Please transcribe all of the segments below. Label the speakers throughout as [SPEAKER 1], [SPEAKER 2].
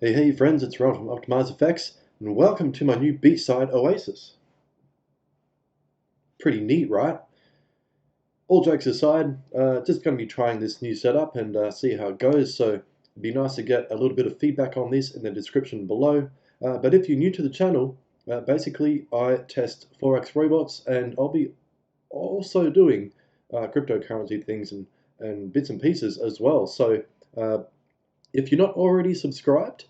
[SPEAKER 1] Hey friends, it's Ron from Optimize Effects, and welcome to my new Beachside Oasis. Pretty neat, right? All jokes aside, just going to be trying this new setup and see how it goes, so it'd be nice to get a little bit of feedback on this in the description below. But if you're new to the channel, basically I test Forex robots, and I'll be also doing cryptocurrency things and bits and pieces as well. So uh, if you're not already subscribed,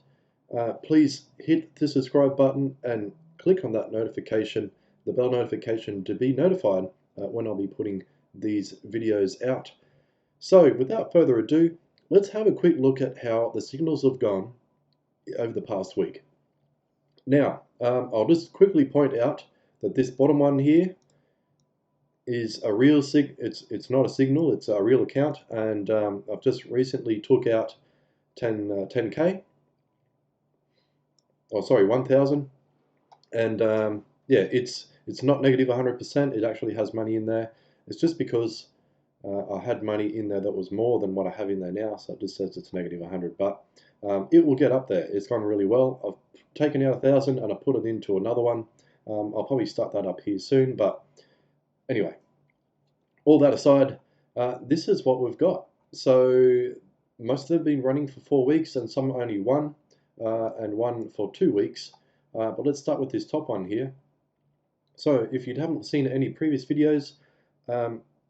[SPEAKER 1] please hit the subscribe button and click on that notification, the bell notification, to be notified when I'll be putting these videos out. So without further ado, let's have a quick look at how the signals have gone over the past week. Now, I'll just quickly point out that this bottom one here is a real it's not a signal, it's a real account, and I've just recently took out 10k, oh sorry, 1000, and yeah, it's not negative 100%. It actually has money in there. It's just because I had money in there that was more than what I have in there now, so it just says it's negative 100. But it will get up there. It's gone really well. I've taken out 1000 and I put it into another one. I'll probably start that up here soon. But anyway, all that aside, this is what we've got. So most of them have been running for 4 weeks, and some only one, and one for 2 weeks. But let's start with this top one here. So if you haven't seen any previous videos,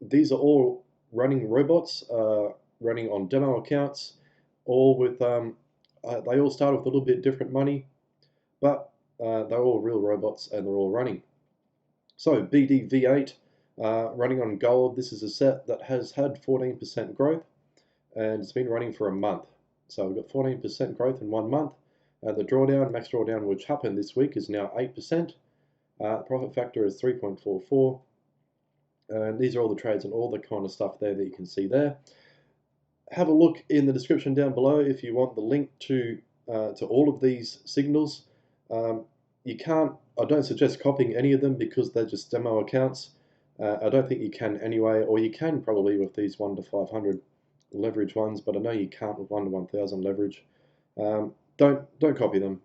[SPEAKER 1] these are all running robots, running on demo accounts, all with, they all start with a little bit different money, but they're all real robots and they're all running. So BDV8, running on gold. This is a set that has had 14% growth, and it's been running for a month. So we've got 14% growth in 1 month. The drawdown, max drawdown, which happened this week, is now 8%. Profit factor is 3.44. And these are all the trades and all the kind of stuff there that you can see there. Have a look in the description down below if you want the link to all of these signals. You can't, I don't suggest copying any of them because they're just demo accounts. I don't think you can anyway, or you can probably with these 1 to 500 leverage ones, but I know you can't with 1 to 1000 leverage. Don't copy them.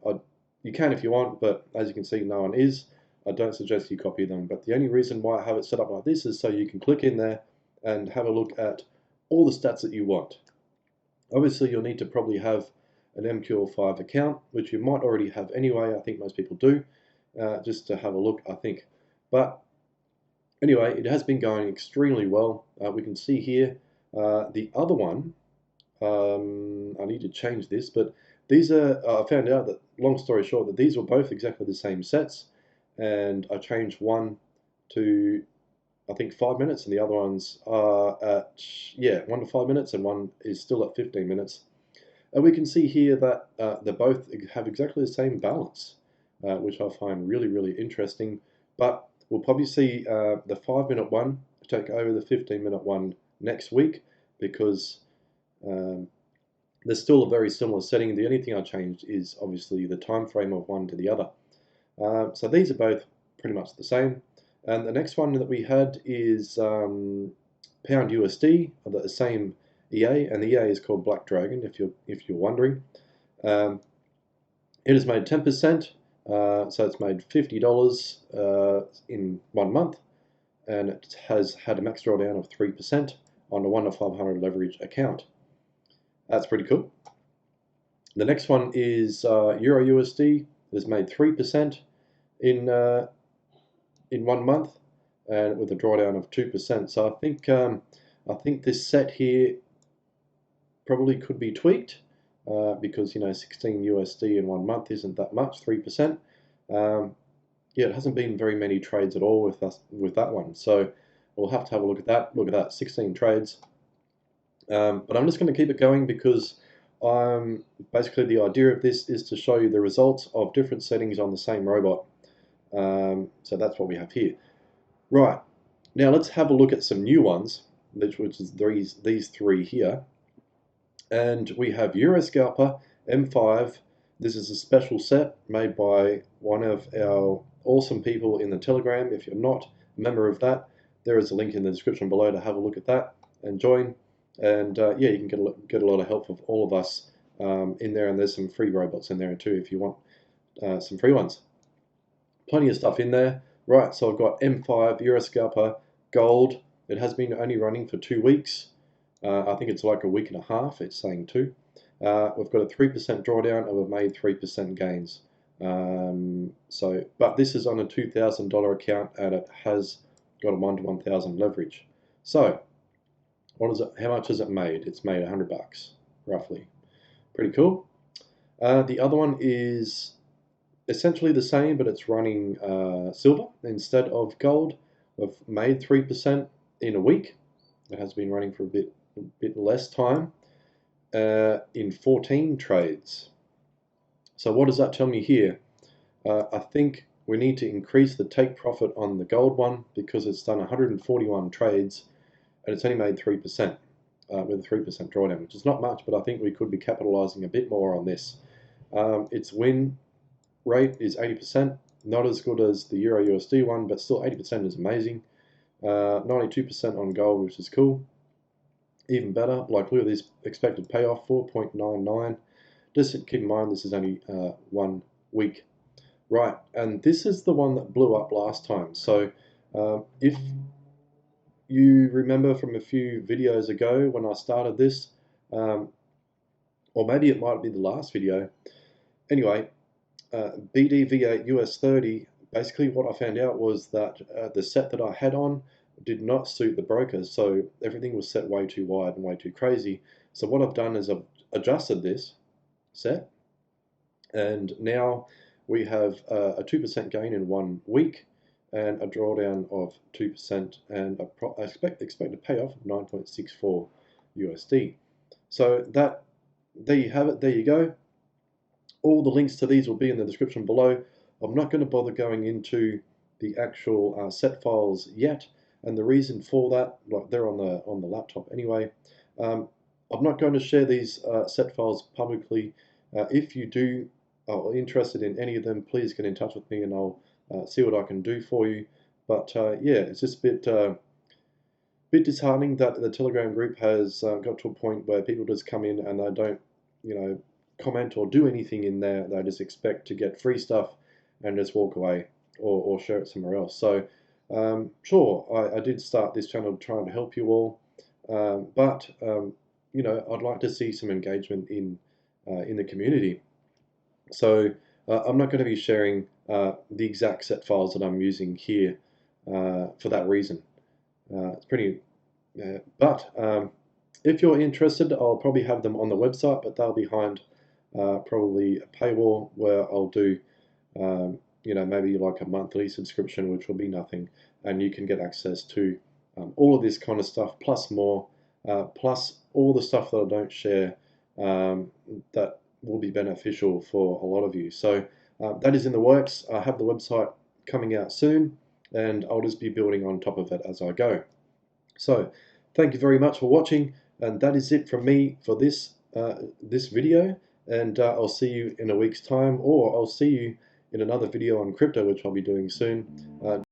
[SPEAKER 1] You can if you want, but as you can see, no one is. I don't suggest you copy them, but the only reason why I have it set up like this is so you can click in there and have a look at all the stats that you want. Obviously, you'll need to probably have an MQL5 account, which you might already have anyway. I think most people do, just to have a look, I think. But anyway, it has been going extremely well. We can see here the other one. I need to change this, but these are, I found out that, long story short, that these were both exactly the same sets, and I changed one to, I think, 5 minutes, and the other ones are at, yeah, 1 to 5 minutes, and one is still at 15 minutes. And we can see here that they both have exactly the same balance, which I find really, really interesting. But we'll probably see the 5-minute one take over the 15-minute one next week, because there's still a very similar setting. The only thing I changed is obviously the time frame of one to the other. So these are both pretty much the same. And the next one that we had is Pound USD, the same EA, and the EA is called Black Dragon, if you're wondering. It has made 10%, so it's made $50 in 1 month, and it has had a max drawdown of 3% on a 1 to 500 leverage account. That's pretty cool. The next one is Euro USD. It has made 3% in 1 month, and with a drawdown of 2%. So I think this set here probably could be tweaked, because 16 USD in 1 month isn't that much, 3%. Yeah, it hasn't been very many trades at all with that one. So we'll have to have a look at that. Look at that, 16 trades. But I'm just going to keep it going because basically the idea of this is to show you the results of different settings on the same robot. So that's what we have here. Right, now let's have a look at some new ones, which is these three here. And we have Euroscalper M5. This is a special set made by one of our awesome people in the Telegram. If you're not a member of that, there is a link in the description below to have a look at that and join. And yeah, you can get a lot of help from all of us in there, and there's some free robots in there too if you want some free ones. Plenty of stuff in there. Right, so I've got M5 Euroscalper Gold. It has been only running for 2 weeks. I think it's like a week and a half. It's saying 2. We've got a 3% drawdown, and we've made 3% gains. But this is on a $2,000 account, and it has got a 1 to 1,000 leverage. So, what is it? How much has it made? It's made $100 roughly. Pretty cool. The other one is essentially the same, but it's running silver instead of gold. We've made 3% in a week. It has been running for a bit less time in 14 trades. So what does that tell me here? I think we need to increase the take profit on the gold one because it's done 141 trades and it's only made 3% with a 3% drawdown, which is not much, but I think we could be capitalizing a bit more on this. Its win rate is 80%, not as good as the Euro USD one, but still 80% is amazing. 92% on gold, which is cool. Even better, like look at this expected payoff, 4.99. Just keep in mind this is only 1 week. Right, and this is the one that blew up last time. So if you remember from a few videos ago when I started this, or maybe it might be the last video. Anyway, BDV8 US30, basically what I found out was that the set that I had on did not suit the brokers, so everything was set way too wide and way too crazy. So what I've done is I've adjusted this set, and now we have a 2% gain in 1 week and a drawdown of 2% and I expect a payoff of 9.64 USD. So there you have it, there you go. All the links to these will be in the description below. I'm not going to bother going into the actual set files yet, and the reason for that, like they're on the laptop anyway. I'm not going to share these set files publicly. If you do are interested in any of them, please get in touch with me and I'll see what I can do for you. But yeah, it's just a bit disheartening that the Telegram group has got to a point where people just come in and they don't, comment or do anything in there. They just expect to get free stuff and just walk away or share it somewhere else. So sure, I did start this channel trying to help you all, but I'd like to see some engagement in the community. So I'm not going to be sharing the exact set files that I'm using here for that reason. It's pretty, but if you're interested, I'll probably have them on the website, but they'll be behind probably a paywall where I'll do, maybe like a monthly subscription, which will be nothing, and you can get access to all of this kind of stuff, plus more, plus all the stuff that I don't share that will be beneficial for a lot of you. So that is in the works. I have the website coming out soon, and I'll just be building on top of it as I go. So thank you very much for watching, and that is it from me for this video, and I'll see you in a week's time, or I'll see you in another video on crypto, which I'll be doing soon.